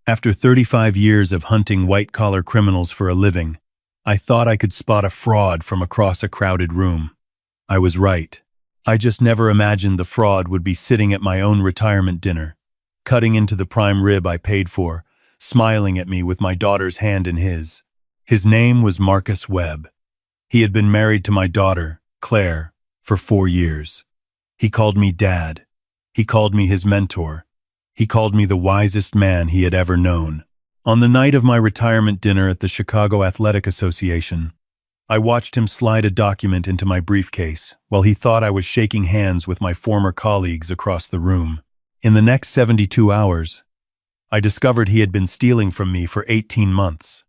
After 35 years of hunting white-collar criminals for a living, I thought I could spot a fraud from across a crowded room. I was right. I just never imagined the fraud would be sitting at my own retirement dinner, cutting into the prime rib I paid for, smiling at me with my daughter's hand in his. His name was Marcus Webb. He had been married to my daughter, Claire, for 4 years. He called me Dad. He called me his mentor. He called me the wisest man he had ever known. On the night of my retirement dinner at the Chicago Athletic Association, I watched him slide a document into my briefcase while he thought I was shaking hands with my former colleagues across the room. In the next 72 hours, I discovered he had been stealing from me for 18 months.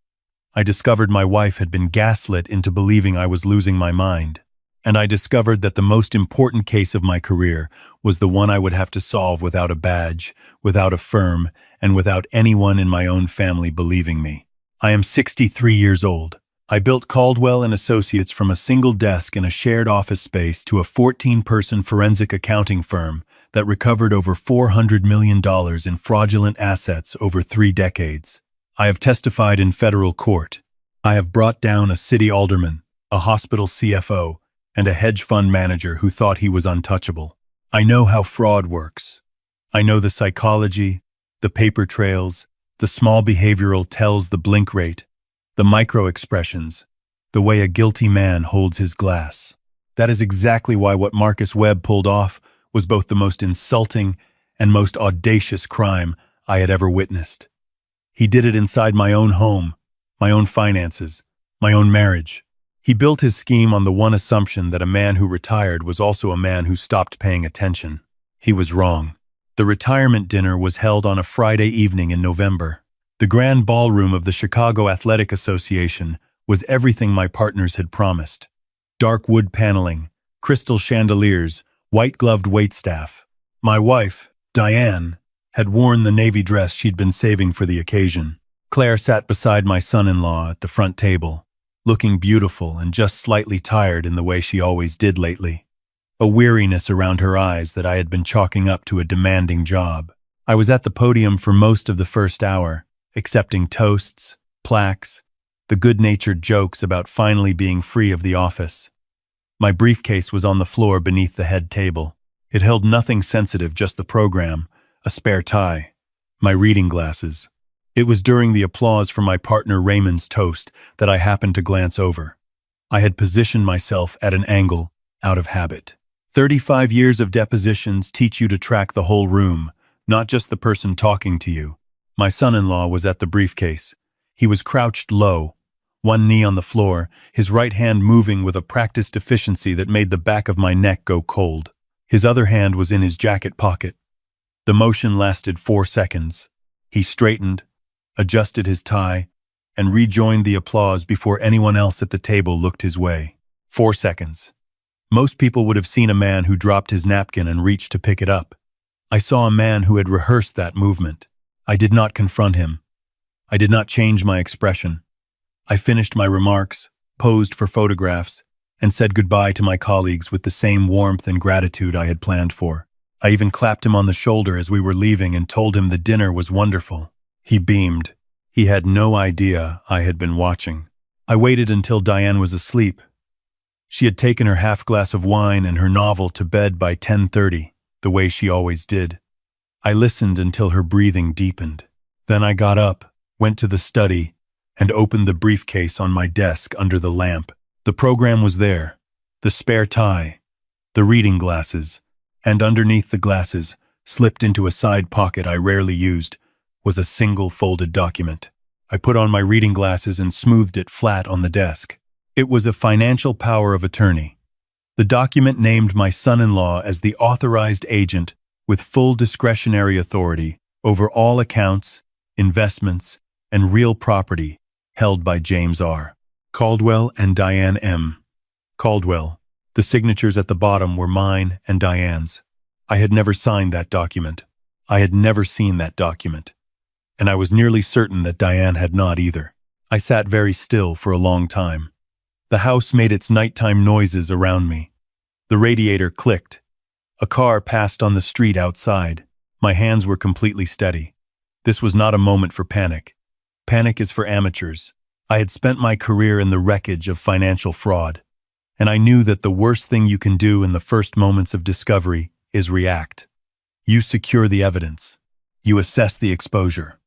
I discovered my wife had been gaslit into believing I was losing my mind. And I discovered that the most important case of my career was the one I would have to solve without a badge, without a firm, and without anyone in my own family believing me. I am 63 years old. I built Caldwell & Associates from a single desk in a shared office space to a 14-person forensic accounting firm that recovered over $400 million in fraudulent assets over 3 decades. I have testified in federal court. I have brought down a city alderman, a hospital CFO, and a hedge fund manager who thought he was untouchable. I know how fraud works. I know the psychology, the paper trails, the small behavioral tells, the blink rate, the micro expressions, the way a guilty man holds his glass. That is exactly why what Marcus Webb pulled off was both the most insulting and most audacious crime I had ever witnessed. He did it inside my own home, my own finances, my own marriage. He built his scheme on the one assumption that a man who retired was also a man who stopped paying attention. He was wrong. The retirement dinner was held on a Friday evening in November. The grand ballroom of the Chicago Athletic Association was everything my partners had promised. Dark wood paneling, crystal chandeliers, white-gloved waitstaff. My wife, Diane, had worn the navy dress she'd been saving for the occasion. Claire sat beside my son-in-law at the front table, looking beautiful and just slightly tired in the way she always did lately. A weariness around her eyes that I had been chalking up to a demanding job. I was at the podium for most of the first hour, accepting toasts, plaques, the good-natured jokes about finally being free of the office. My briefcase was on the floor beneath the head table. It held nothing sensitive, just the program, a spare tie, my reading glasses. It was during the applause for my partner Raymond's toast that I happened to glance over. I had positioned myself at an angle, out of habit. 35 years of depositions teach you to track the whole room, not just the person talking to you. My son-in-law was at the briefcase. He was crouched low, one knee on the floor, his right hand moving with a practiced efficiency that made the back of my neck go cold. His other hand was in his jacket pocket. The motion lasted 4 seconds. He straightened, adjusted his tie, and rejoined the applause before anyone else at the table looked his way. 4 seconds. Most people would have seen a man who dropped his napkin and reached to pick it up. I saw a man who had rehearsed that movement. I did not confront him. I did not change my expression. I finished my remarks, posed for photographs, and said goodbye to my colleagues with the same warmth and gratitude I had planned for. I even clapped him on the shoulder as we were leaving and told him the dinner was wonderful. He beamed. He had no idea I had been watching. I waited until Diane was asleep. She had taken her half glass of wine and her novel to bed by 10:30, the way she always did. I listened until her breathing deepened. Then I got up, went to the study, and opened the briefcase on my desk under the lamp. The program was there, the spare tie, the reading glasses, and underneath the glasses, slipped into a side pocket I rarely used, was a single folded document. I put on my reading glasses and smoothed it flat on the desk. It was a financial power of attorney. The document named my son-in-law as the authorized agent with full discretionary authority over all accounts, investments, and real property held by James R. Caldwell and Diane M. Caldwell. The signatures at the bottom were mine and Diane's. I had never signed that document. I had never seen that document. And I was nearly certain that Diane had not either. I sat very still for a long time. The house made its nighttime noises around me. The radiator clicked. A car passed on the street outside. My hands were completely steady. This was not a moment for panic. Panic is for amateurs. I had spent my career in the wreckage of financial fraud, and I knew that the worst thing you can do in the first moments of discovery is react. You secure the evidence. You assess the exposure.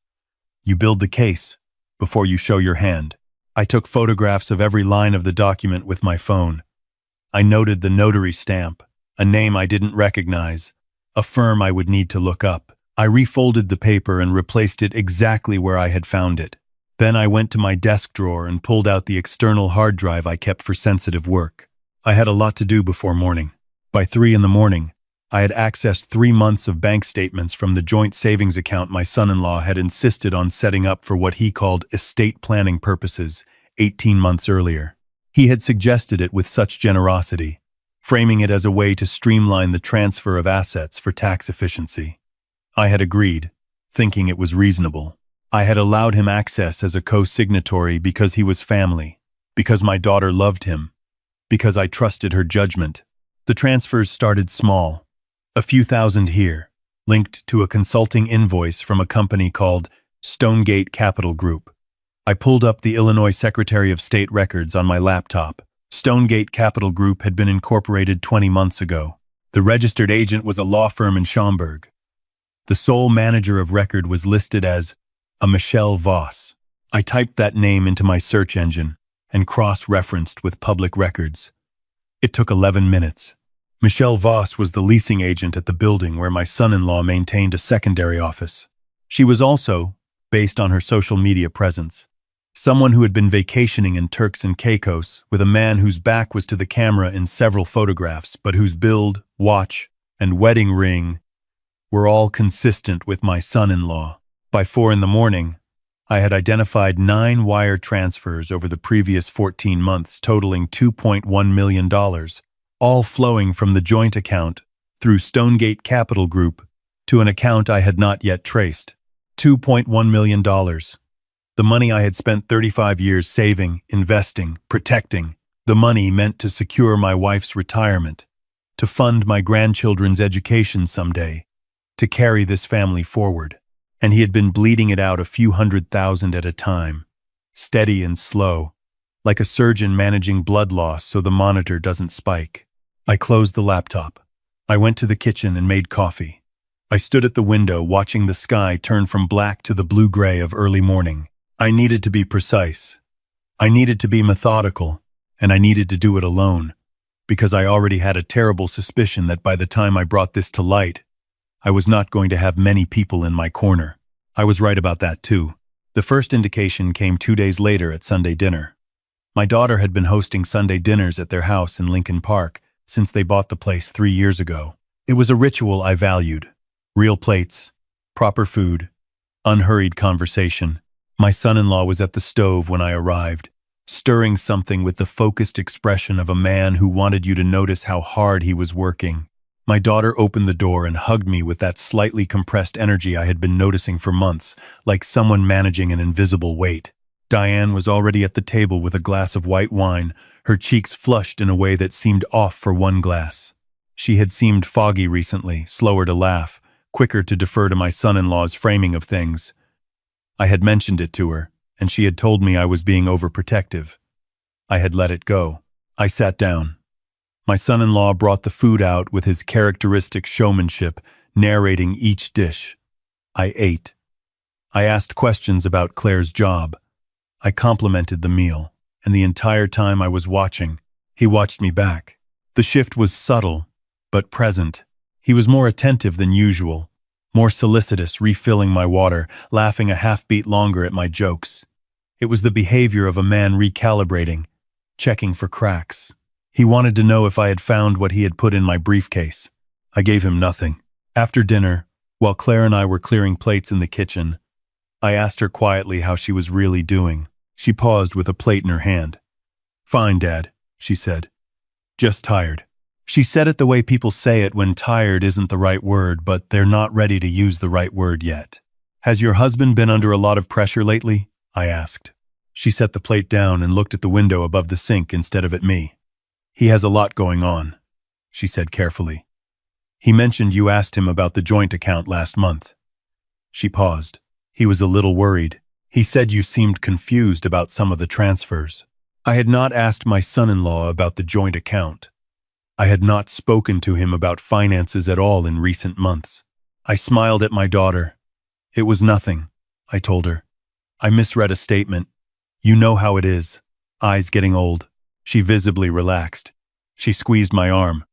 You build the case before you show your hand. I took photographs of every line of the document with my phone. I noted the notary stamp, a name I didn't recognize, a firm I would need to look up. I refolded the paper and replaced it exactly where I had found it. Then I went to my desk drawer and pulled out the external hard drive I kept for sensitive work. I had a lot to do before morning. By 3 a.m, I had accessed 3 months of bank statements from the joint savings account my son-in-law had insisted on setting up for what he called estate planning purposes 18 months earlier. He had suggested it with such generosity, framing it as a way to streamline the transfer of assets for tax efficiency. I had agreed, thinking it was reasonable. I had allowed him access as a co-signatory because he was family, because my daughter loved him, because I trusted her judgment. The transfers started small, a few thousand here, linked to a consulting invoice from a company called Stonegate Capital Group. I pulled up the Illinois Secretary of State records on my laptop. Stonegate Capital Group had been incorporated 20 months ago. The registered agent was a law firm in Schaumburg. The sole manager of record was listed as a Michelle Voss. I typed that name into my search engine and cross-referenced with public records. It took 11 minutes. Michelle Voss was the leasing agent at the building where my son-in-law maintained a secondary office. She was also, based on her social media presence, someone who had been vacationing in Turks and Caicos with a man whose back was to the camera in several photographs, but whose build, watch, and wedding ring were all consistent with my son-in-law. By 4 a.m, I had identified 9 wire transfers over the previous 14 months totaling $2.1 million, all flowing from the joint account through Stonegate Capital Group to an account I had not yet traced. $2.1 million. The money I had spent 35 years saving, investing, protecting. The money meant to secure my wife's retirement, to fund my grandchildren's education someday, to carry this family forward. And he had been bleeding it out a few $100,000 at a time, steady and slow, like a surgeon managing blood loss so the monitor doesn't spike. I closed the laptop. I went to the kitchen and made coffee. I stood at the window watching the sky turn from black to the blue-gray of early morning. I needed to be precise. I needed to be methodical, and I needed to do it alone, because I already had a terrible suspicion that by the time I brought this to light, I was not going to have many people in my corner. I was right about that too. The first indication came 2 days later at Sunday dinner. My daughter had been hosting Sunday dinners at their house in Lincoln Park since they bought the place 3 years ago. It was a ritual I valued. Real plates, proper food, unhurried conversation. My son-in-law was at the stove when I arrived, stirring something with the focused expression of a man who wanted you to notice how hard he was working. My daughter opened the door and hugged me with that slightly compressed energy I had been noticing for months, like someone managing an invisible weight. Diane was already at the table with a glass of white wine, her cheeks flushed in a way that seemed off for one glass. She had seemed foggy recently, slower to laugh, quicker to defer to my son-in-law's framing of things. I had mentioned it to her, and she had told me I was being overprotective. I had let it go. I sat down. My son-in-law brought the food out with his characteristic showmanship, narrating each dish. I ate. I asked questions about Claire's job. I complimented the meal, and the entire time I was watching, he watched me back. The shift was subtle, but present. He was more attentive than usual, more solicitous, refilling my water, laughing a half-beat longer at my jokes. It was the behavior of a man recalibrating, checking for cracks. He wanted to know if I had found what he had put in my briefcase. I gave him nothing. After dinner, while Claire and I were clearing plates in the kitchen, I asked her quietly how she was really doing. She paused with a plate in her hand. "Fine, Dad," she said. "Just tired." She said it the way people say it when tired isn't the right word, but they're not ready to use the right word yet. "Has your husband been under a lot of pressure lately?" I asked. She set the plate down and looked at the window above the sink instead of at me. "He has a lot going on," she said carefully. "He mentioned you asked him about the joint account last month." She paused. He was a little worried. He said you seemed confused about some of the transfers. I had not asked my son-in-law about the joint account. I had not spoken to him about finances at all in recent months. I smiled at my daughter. It was nothing, I told her. I misread a statement. You know how it is. Eyes getting old. She visibly relaxed. She squeezed my arm.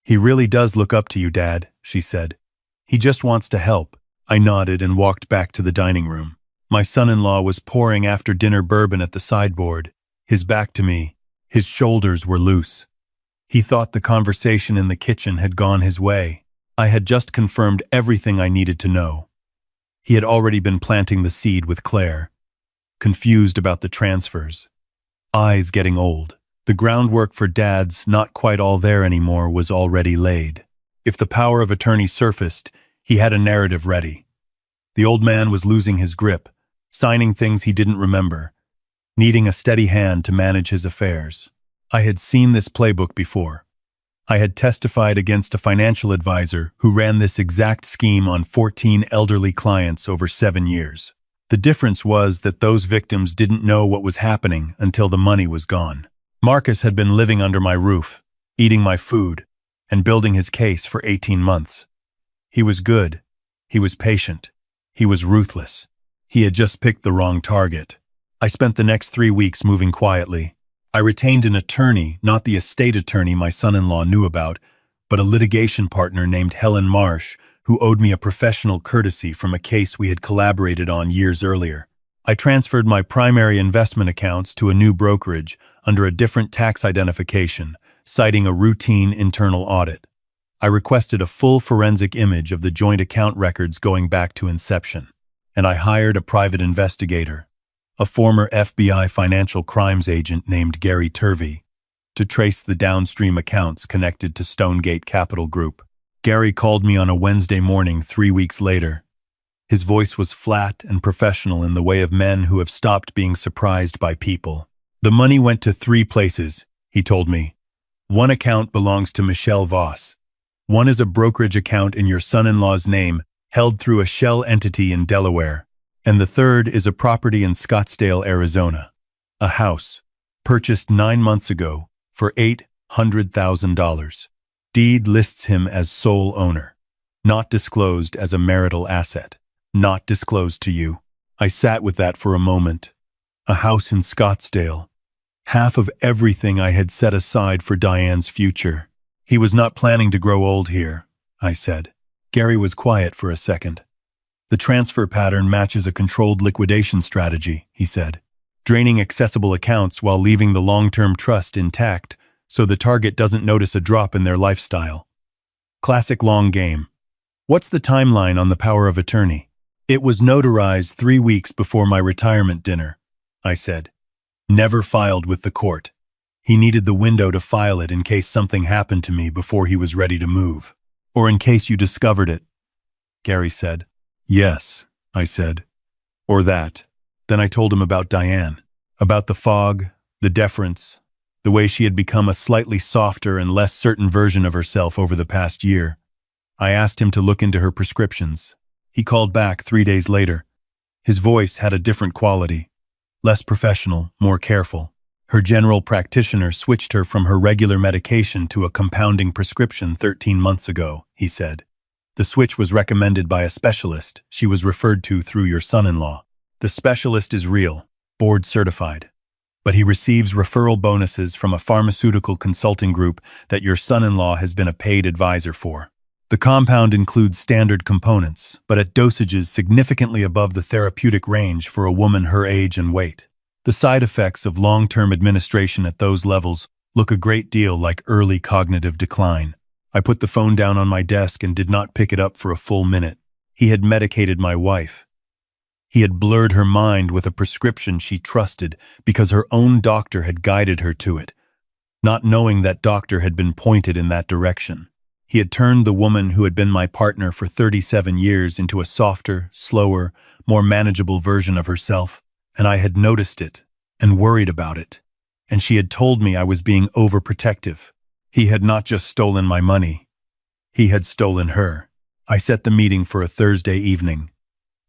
He really does look up to you, Dad, she said. He just wants to help. I nodded and walked back to the dining room. My son-in-law was pouring after-dinner bourbon at the sideboard, his back to me. His shoulders were loose. He thought the conversation in the kitchen had gone his way. I had just confirmed everything I needed to know. He had already been planting the seed with Claire. Confused about the transfers. Eyes getting old. The groundwork for Dad's not quite all there anymore was already laid. If the power of attorney surfaced, he had a narrative ready. The old man was losing his grip, signing things he didn't remember, needing a steady hand to manage his affairs. I had seen this playbook before. I had testified against a financial advisor who ran this exact scheme on 14 elderly clients over 7 years. The difference was that those victims didn't know what was happening until the money was gone. Marcus had been living under my roof, eating my food, and building his case for 18 months. He was good. He was patient. He was ruthless. He had just picked the wrong target. I spent the next 3 weeks moving quietly. I retained an attorney, not the estate attorney my son-in-law knew about, but a litigation partner named Helen Marsh, who owed me a professional courtesy from a case we had collaborated on years earlier. I transferred my primary investment accounts to a new brokerage under a different tax identification, citing a routine internal audit. I requested a full forensic image of the joint account records going back to inception, and I hired a private investigator, a former FBI financial crimes agent named Gary Turvey, to trace the downstream accounts connected to Stonegate Capital Group. Gary called me on a Wednesday morning 3 weeks later. His voice was flat and professional in the way of men who have stopped being surprised by people. The money went to 3 places, he told me. One account belongs to Michelle Voss. One is a brokerage account in your son-in-law's name, held through a shell entity in Delaware. And the third is a property in Scottsdale, Arizona. A house, purchased 9 months ago for $800,000. Deed lists him as sole owner. Not disclosed as a marital asset. Not disclosed to you. I sat with that for a moment. A house in Scottsdale. Half of everything I had set aside for Diane's future. He was not planning to grow old here, I said. Gary was quiet for a second. The transfer pattern matches a controlled liquidation strategy, he said, draining accessible accounts while leaving the long-term trust intact so the target doesn't notice a drop in their lifestyle. Classic long game. What's the timeline on the power of attorney? It was notarized 3 weeks before my retirement dinner, I said. Never filed with the court. He needed the window to file it in case something happened to me before he was ready to move. Or in case you discovered it, Gary said. Yes, I said. Or that. Then I told him about Diane, about the fog, the deference, the way she had become a slightly softer and less certain version of herself over the past year. I asked him to look into her prescriptions. He called back 3 days later. His voice had a different quality, less professional, more careful. Her general practitioner switched her from her regular medication to a compounding prescription 13 months ago, he said. The switch was recommended by a specialist she was referred to through your son-in-law. The specialist is real, board certified, but he receives referral bonuses from a pharmaceutical consulting group that your son-in-law has been a paid advisor for. The compound includes standard components, but at dosages significantly above the therapeutic range for a woman her age and weight. The side effects of long-term administration at those levels look a great deal like early cognitive decline. I put the phone down on my desk and did not pick it up for a full minute. He had medicated my wife. He had blurred her mind with a prescription she trusted because her own doctor had guided her to it, not knowing that doctor had been pointed in that direction. He had turned the woman who had been my partner for 37 years into a softer, slower, more manageable version of herself, and I had noticed it and worried about it, and she had told me I was being overprotective. He had not just stolen my money. He had stolen her. I set the meeting for a Thursday evening.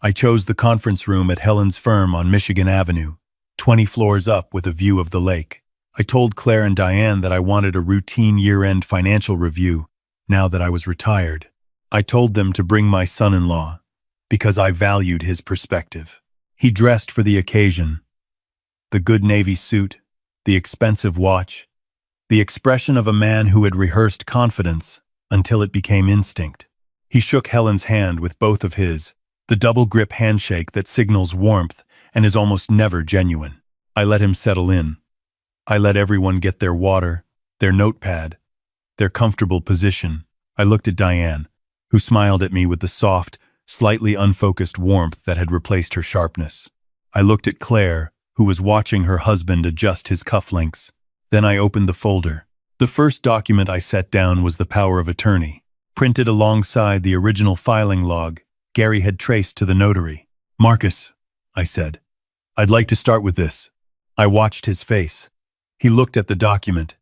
I chose the conference room at Helen's firm on Michigan Avenue, 20 floors up with a view of the lake. I told Claire and Diane that I wanted a routine year-end financial review now that I was retired. I told them to bring my son-in-law because I valued his perspective. He dressed for the occasion. The good Navy suit, the expensive watch, the expression of a man who had rehearsed confidence until it became instinct. He shook Helen's hand with both of his, the double-grip handshake that signals warmth and is almost never genuine. I let him settle in. I let everyone get their water, their notepad, their comfortable position. I looked at Diane, who smiled at me with the soft, slightly unfocused warmth that had replaced her sharpness. I looked at Claire, who was watching her husband adjust his cufflinks. Then I opened the folder. The first document I set down was the power of attorney. Printed alongside the original filing log, Gary had traced to the notary. "Marcus," I said, "I'd like to start with this." I watched his face. He looked at the document.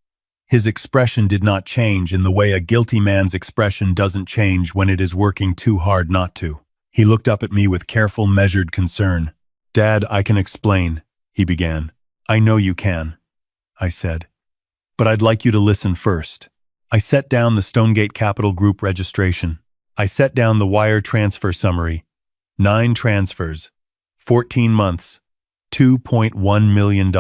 His expression did not change in the way a guilty man's expression doesn't change when it is working too hard not to. He looked up at me with careful, measured concern. "Dad, I can explain," he began. "I know you can," I said. "But I'd like you to listen first." I set down the Stonegate Capital Group registration. I set down the wire transfer summary. 9 transfers, 14 months, $2.1 million.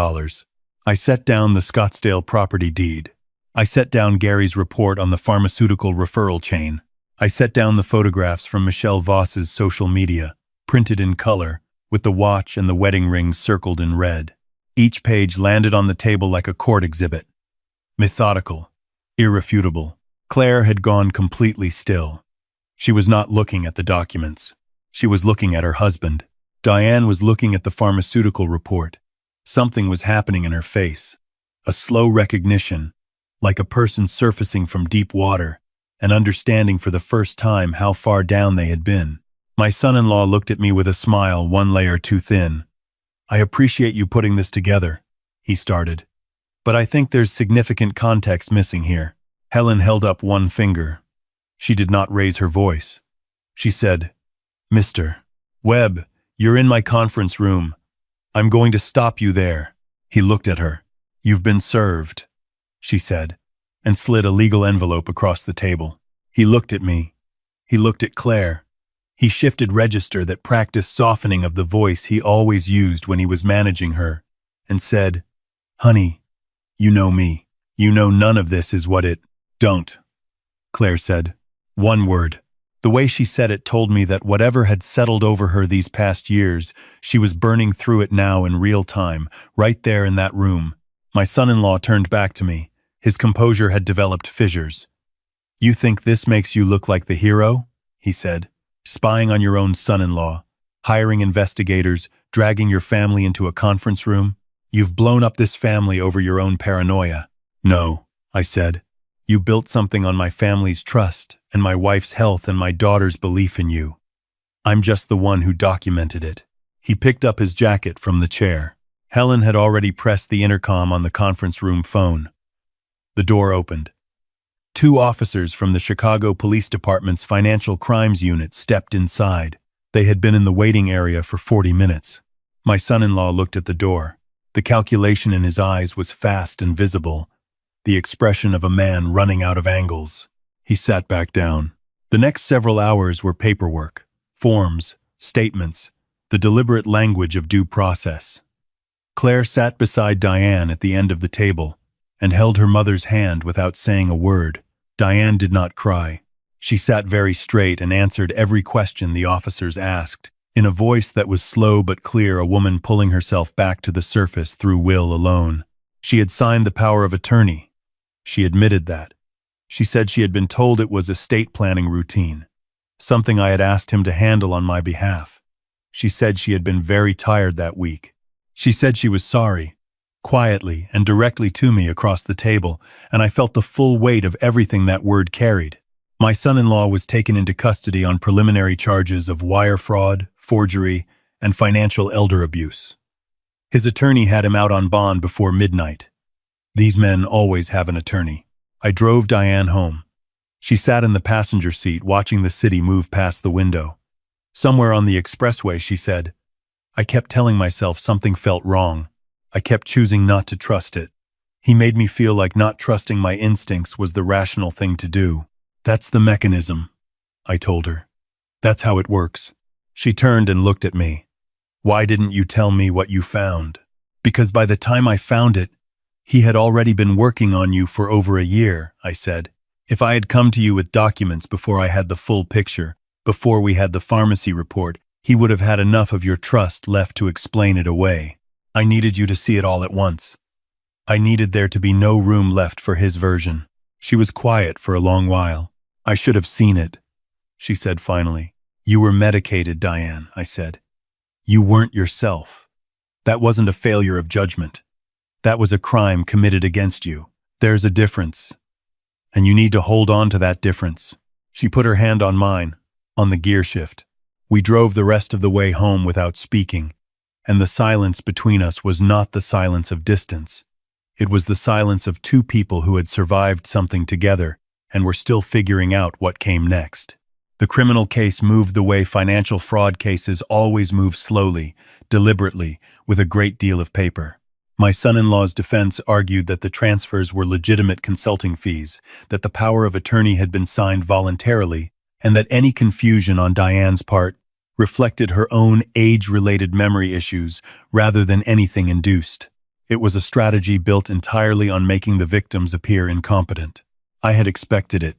I set down the Scottsdale property deed. I set down Gary's report on the pharmaceutical referral chain. I set down the photographs from Michelle Voss's social media, printed in color, with the watch and the wedding ring circled in red. Each page landed on the table like a court exhibit. Methodical, irrefutable. Claire had gone completely still. She was not looking at the documents. She was looking at her husband. Diane was looking at the pharmaceutical report. Something was happening in her face. A slow recognition, like a person surfacing from deep water and understanding for the first time how far down they had been. My son-in-law looked at me with a smile 1 layer too thin. "I appreciate you putting this together," he started. "But I think there's significant context missing here." Helen held up one finger. She did not raise her voice. She said, "Mr. Webb, you're in my conference room. I'm going to stop you there." He looked at her. "You've been served," she said, and slid a legal envelope across the table. He looked at me. He looked at Claire. He shifted register that practiced softening of the voice he always used when he was managing her, and said, "Honey, you know me. You know none of this is what it—" "Don't," Claire said. One word. The way she said it told me that whatever had settled over her these past years, she was burning through it now in real time, right there in that room. My son-in-law turned back to me. His composure had developed fissures. "You think this makes you look like the hero?" he said. "Spying on your own son-in-law, hiring investigators, dragging your family into a conference room? You've blown up this family over your own paranoia." "No," I said. "You built something on my family's trust and my wife's health and my daughter's belief in you. I'm just the one who documented it." He picked up his jacket from the chair. Helen had already pressed the intercom on the conference room phone. The door opened. 2 officers from the Chicago Police Department's Financial Crimes Unit stepped inside. They had been in the waiting area for 40 minutes. My son-in-law looked at the door. The calculation in his eyes was fast and visible, the expression of a man running out of angles. He sat back down. The next several hours were paperwork, forms, statements, the deliberate language of due process. Claire sat beside Diane at the end of the table and held her mother's hand without saying a word. Diane did not cry. She sat very straight and answered every question the officers asked, in a voice that was slow but clear, a woman pulling herself back to the surface through will alone. She had signed the power of attorney. She admitted that. She said she had been told it was estate planning routine, something I had asked him to handle on my behalf. She said she had been very tired that week. She said she was sorry, quietly and directly to me across the table, and I felt the full weight of everything that word carried. My son-in-law was taken into custody on preliminary charges of wire fraud, forgery, and financial elder abuse. His attorney had him out on bond before midnight. These men always have an attorney. I drove Diane home. She sat in the passenger seat watching the city move past the window. Somewhere on the expressway, she said. I kept telling myself something felt wrong. I kept choosing not to trust it. He made me feel like not trusting my instincts was the rational thing to do. That's the mechanism, I told her. That's how it works. She turned and looked at me. Why didn't you tell me what you found? Because by the time I found it, he had already been working on you for over a year, I said. If I had come to you with documents before I had the full picture, before we had the pharmacy report, he would have had enough of your trust left to explain it away. I needed you to see it all at once. I needed there to be no room left for his version. She was quiet for a long while. I should have seen it, she said finally. You were medicated, Diane, I said. You weren't yourself. That wasn't a failure of judgment. That was a crime committed against you. There's a difference. And you need to hold on to that difference. She put her hand on mine, on the gear shift. We drove the rest of the way home without speaking, and the silence between us was not the silence of distance. It was the silence of two people who had survived something together and were still figuring out what came next. The criminal case moved the way financial fraud cases always move, slowly, deliberately, with a great deal of paper. My son-in-law's defense argued that the transfers were legitimate consulting fees, that the power of attorney had been signed voluntarily, and that any confusion on Diane's part reflected her own age-related memory issues rather than anything induced. It was a strategy built entirely on making the victims appear incompetent. I had expected it.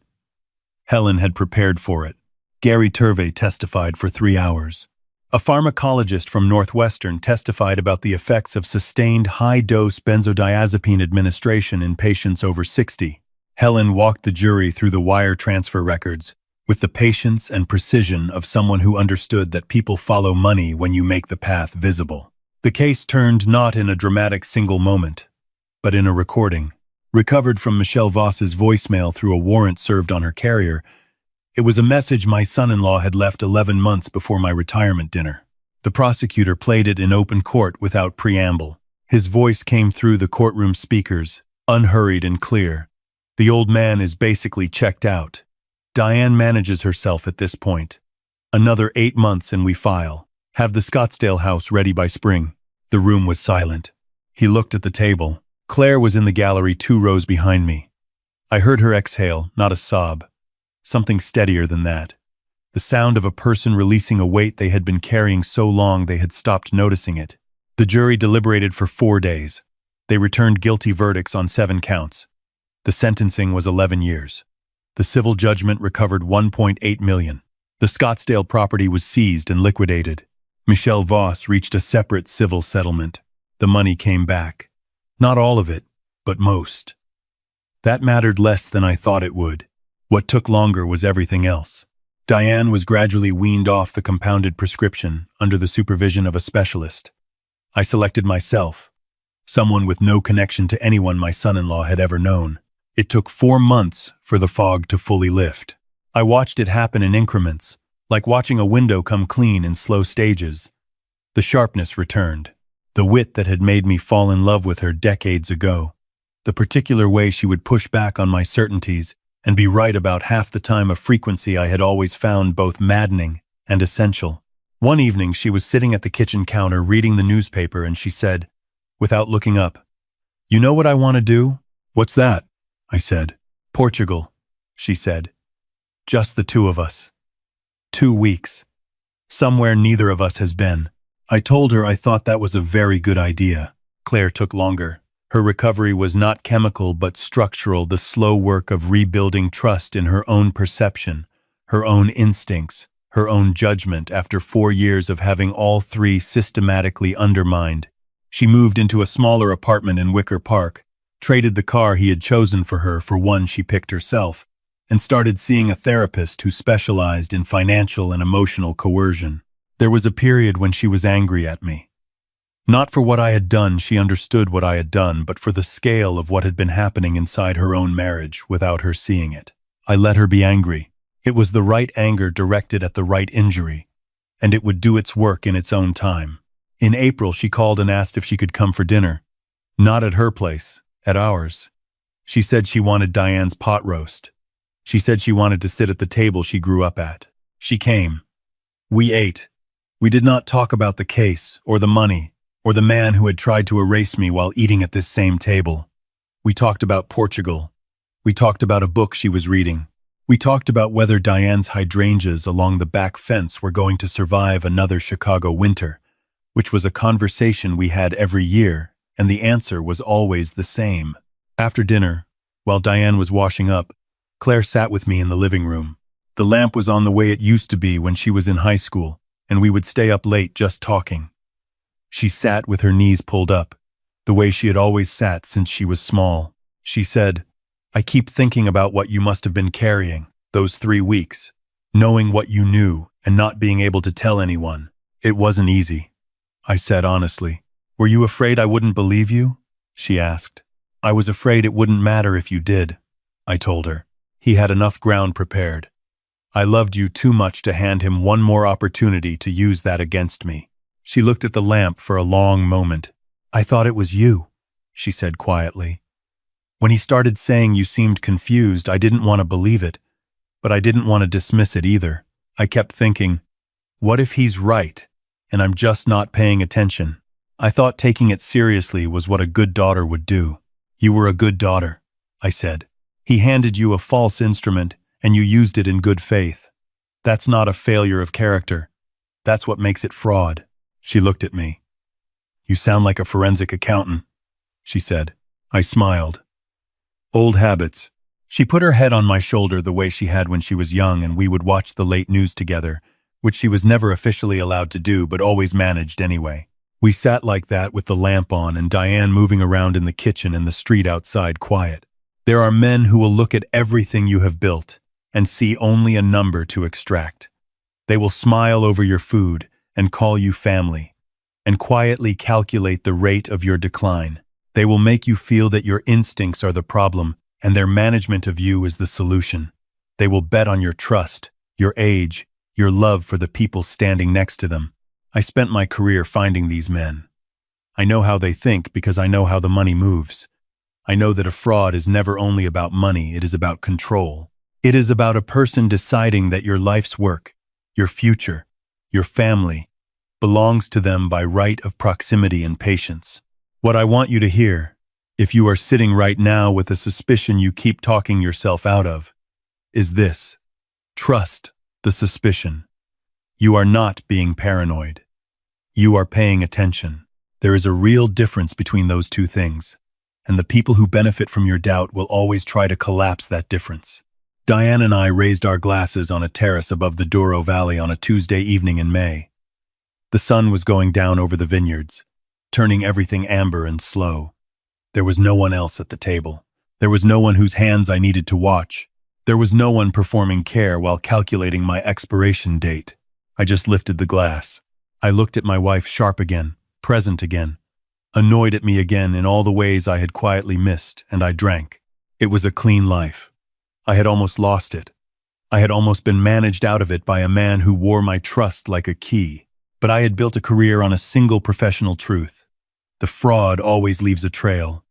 Helen had prepared for it. Gary Turvey testified for 3 hours. A pharmacologist from Northwestern testified about the effects of sustained high-dose benzodiazepine administration in patients over 60. Helen walked the jury through the wire transfer records with the patience and precision of someone who understood that people follow money when you make the path visible. The case turned not in a dramatic single moment, but in a recording. Recovered from Michelle Voss's voicemail through a warrant served on her carrier, it was a message my son-in-law had left 11 months before my retirement dinner. The prosecutor played it in open court without preamble. His voice came through the courtroom speakers, unhurried and clear. The old man is basically checked out. Diane manages herself at this point. Another 8 months and we file. Have the Scottsdale house ready by spring. The room was silent. He looked at the table. Claire was in the gallery 2 rows behind me. I heard her exhale, not a sob. Something steadier than that. The sound of a person releasing a weight they had been carrying so long they had stopped noticing it. The jury deliberated for 4 days. They returned guilty verdicts on 7 counts. The sentencing was 11 years. The civil judgment recovered $1.8 million. The Scottsdale property was seized and liquidated. Michelle Voss reached a separate civil settlement. The money came back. Not all of it, but most. That mattered less than I thought it would. What took longer was everything else. Diane was gradually weaned off the compounded prescription under the supervision of a specialist. I selected myself, someone with no connection to anyone my son-in-law had ever known. It took 4 months for the fog to fully lift. I watched it happen in increments, like watching a window come clean in slow stages. The sharpness returned, the wit that had made me fall in love with her decades ago, the particular way she would push back on my certainties and be right about half the time, a frequency I had always found both maddening and essential. One evening she was sitting at the kitchen counter reading the newspaper and she said, without looking up, "You know what I want to do?" "What's that?" I said. "Portugal," she said. "Just the 2 of us. 2 weeks. Somewhere neither of us has been." I told her I thought that was a very good idea. Claire took longer. Her recovery was not chemical but structural, the slow work of rebuilding trust in her own perception, her own instincts, her own judgment after 4 years of having all 3 systematically undermined. She moved into a smaller apartment in Wicker Park, traded the car he had chosen for her for one she picked herself, and started seeing a therapist who specialized in financial and emotional coercion. There was a period when she was angry at me. Not for what I had done, she understood what I had done, but for the scale of what had been happening inside her own marriage without her seeing it. I let her be angry. It was the right anger directed at the right injury, and it would do its work in its own time. In April, she called and asked if she could come for dinner. Not at her place, at ours. She said she wanted Diane's pot roast. She said she wanted to sit at the table she grew up at. She came. We ate. We did not talk about the case, or the money, or the man who had tried to erase me while eating at this same table. We talked about Portugal. We talked about a book she was reading. We talked about whether Diane's hydrangeas along the back fence were going to survive another Chicago winter, which was a conversation we had every year, and the answer was always the same. After dinner, while Diane was washing up, Claire sat with me in the living room. The lamp was on the way it used to be when she was in high school, and we would stay up late just talking. She sat with her knees pulled up, the way she had always sat since she was small. She said, "I keep thinking about what you must have been carrying, those 3 weeks, knowing what you knew and not being able to tell anyone. It wasn't easy." I said honestly, "Were you afraid I wouldn't believe you?" She asked. "I was afraid it wouldn't matter if you did," I told her. He had enough ground prepared. I loved you too much to hand him one more opportunity to use that against me. She looked at the lamp for a long moment. "I thought it was you," she said quietly. "When he started saying you seemed confused, I didn't want to believe it, but I didn't want to dismiss it either. I kept thinking, what if he's right, and I'm just not paying attention? I thought taking it seriously was what a good daughter would do." "You were a good daughter," I said. "He handed you a false instrument, and you used it in good faith. That's not a failure of character. That's what makes it fraud." She looked at me. "You sound like a forensic accountant," she said. I smiled. "Old habits." She put her head on my shoulder the way she had when she was young, and we would watch the late news together, which she was never officially allowed to do but always managed anyway. We sat like that with the lamp on and Diane moving around in the kitchen and the street outside quiet. There are men who will look at everything you have built and see only a number to extract. They will smile over your food and call you family, and quietly calculate the rate of your decline. They will make you feel that your instincts are the problem and their management of you is the solution. They will bet on your trust, your age, your love for the people standing next to them. I spent my career finding these men. I know how they think because I know how the money moves. I know that a fraud is never only about money, it is about control. It is about a person deciding that your life's work, your future, your family, belongs to them by right of proximity and patience. What I want you to hear, if you are sitting right now with a suspicion you keep talking yourself out of, is this: trust the suspicion. You are not being paranoid. You are paying attention. There is a real difference between those two things, and the people who benefit from your doubt will always try to collapse that difference. Diane and I raised our glasses on a terrace above the Douro Valley on a Tuesday evening in May. The sun was going down over the vineyards, turning everything amber and slow. There was no one else at the table. There was no one whose hands I needed to watch. There was no one performing care while calculating my expiration date. I just lifted the glass. I looked at my wife sharp again, present again, annoyed at me again in all the ways I had quietly missed, and I drank. It was a clean life. I had almost lost it. I had almost been managed out of it by a man who wore my trust like a key. But I had built a career on a single professional truth. The fraud always leaves a trail,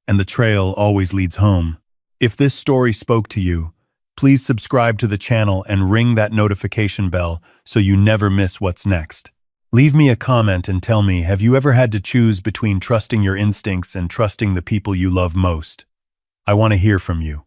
and the trail always leads home. If this story spoke to you, please subscribe to the channel and ring that notification bell so you never miss what's next. Leave me a comment and tell me, have you ever had to choose between trusting your instincts and trusting the people you love most? I want to hear from you.